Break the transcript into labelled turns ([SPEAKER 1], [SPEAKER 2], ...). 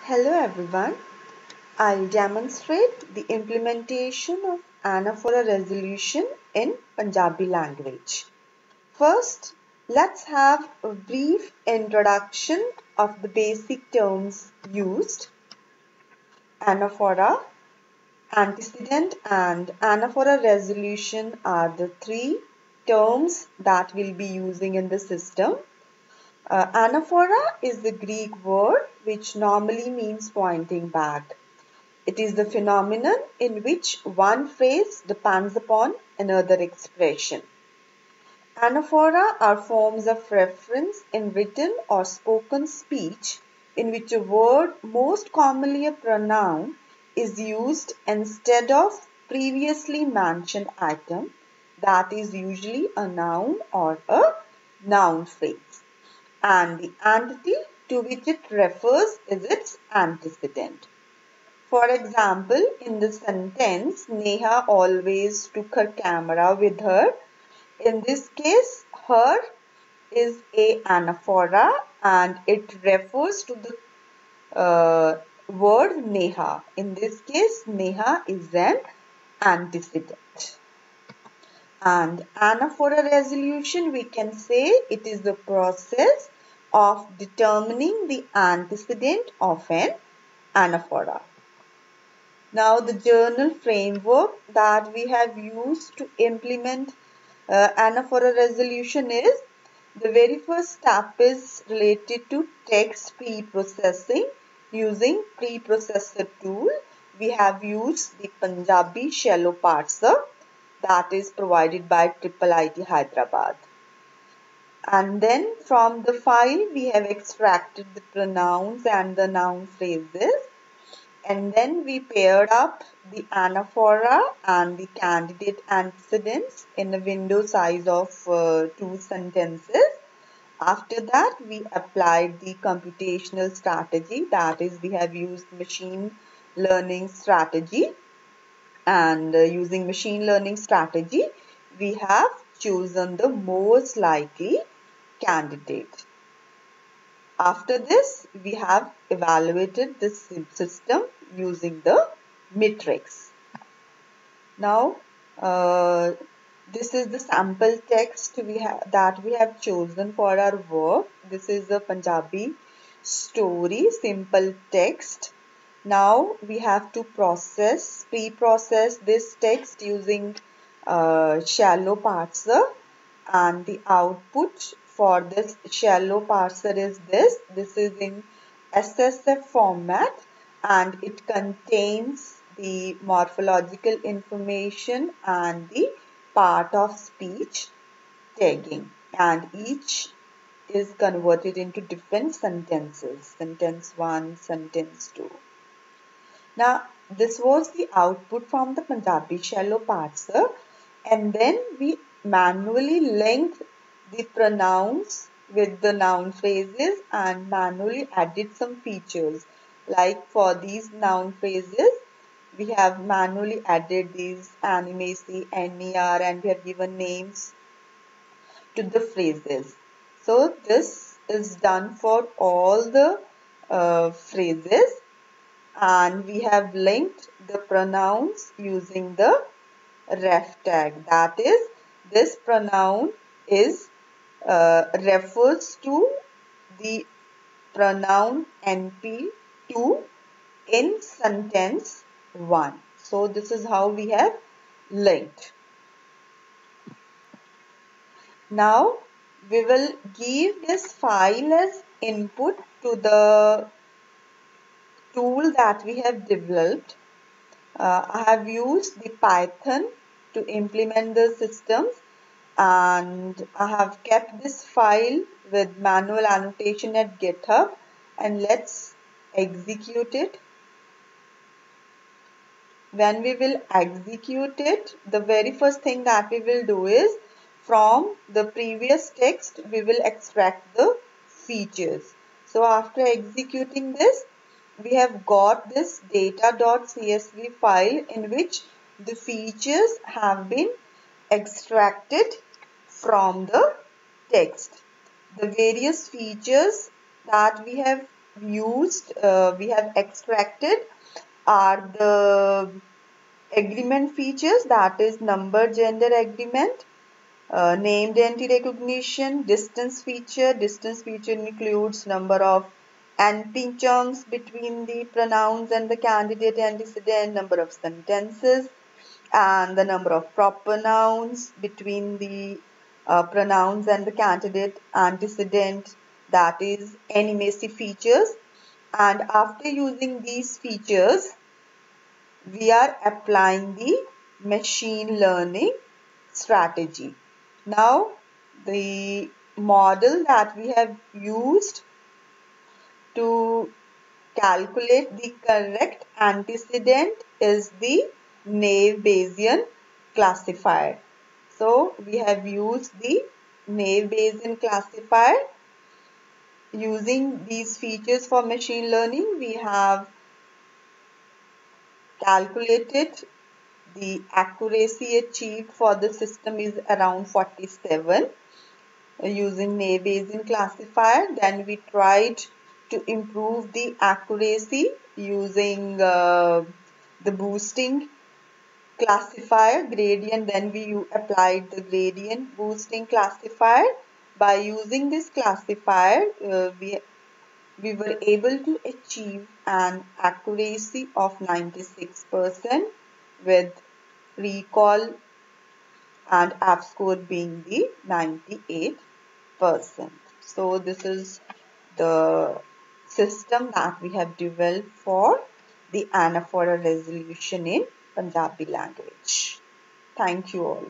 [SPEAKER 1] Hello everyone. I'll demonstrate the implementation of anaphora resolution in Punjabi language. First, let's have a brief introduction of the basic terms used. Anaphora, antecedent and anaphora resolution are the three terms that we'll be using in the system. Anaphora is the Greek word which normally means pointing back. It is the phenomenon in which one phrase depends upon another expression. Anaphora are forms of reference in written or spoken speech in which a word, most commonly a pronoun, is used instead of previously mentioned item, that is usually a noun or a noun phrase, and the entity to which it refers is its antecedent. For example, in the sentence, Neha always took her camera with her. In this case, her is a anaphora and it refers to the word Neha. In this case, Neha is an antecedent. And anaphora resolution, we can say it is the process of determining the antecedent of an anaphora. Now, the journal framework that we have used to implement anaphora resolution is the very first step is related to text pre-processing. Using preprocessor tool, we have used the Punjabi shallow parser that is provided by IIIT Hyderabad. And then from the file, we have extracted the pronouns and the noun phrases. And then we paired up the anaphora and the candidate antecedents in a window size of 2 sentences. After that, we applied the computational strategy, that is, we have used machine learning strategy. And using machine learning strategy, we have chosen the most likely candidate. After this, we have evaluated this system using the matrix. Now, this is the sample text that we have chosen for our work. This is a Punjabi story, simple text. Now, we have to pre-process this text using shallow parser, and the output for this shallow parser is this. This is in SSF format and it contains the morphological information and the part of speech tagging, and each is converted into different sentences. Sentence 1, sentence 2. Now, this was the output from the Punjabi shallow parser, and then we manually linked the pronouns with the noun phrases and manually added some features. Like for these noun phrases, we have manually added these animacy, NER, and we have given names to the phrases. So this is done for all the phrases, and we have linked the pronouns using the ref tag. That is, this pronoun is refers to the pronoun NP2 in sentence 1. So this is how we have linked. Now we will give this file as input to the tool that we have developed. I have used the Python to implement the systems, and I have kept this file with manual annotation at GitHub, and let's execute it. When we will execute it, the very first thing that we will do is from the previous text we will extract the features. So after executing this, we have got this data.csv file in which the features have been extracted from the text. The various features that we have we have extracted are the agreement features, that is number gender agreement, named entity recognition, distance feature. Distance feature includes number of antichunks between the pronouns and the candidate antecedent, number of sentences, and the number of proper nouns between the pronouns and the candidate antecedent, that is animacy features. And after using these features, we are applying the machine learning strategy. Now, the model that we have used to calculate the correct antecedent is the Naive Bayesian classifier. So, we have used the Naive Bayesian classifier. Using these features for machine learning, we have calculated the accuracy achieved for the system is around 47 using Naive Bayesian classifier. Then we tried to improve the accuracy using the boosting classifier gradient. Then we applied the gradient boosting classifier. By using this classifier, we were able to achieve an accuracy of 96% with recall and F-score being the 98%. So this is the system that we have developed for the anaphora resolution in Punjabi language. Thank you all.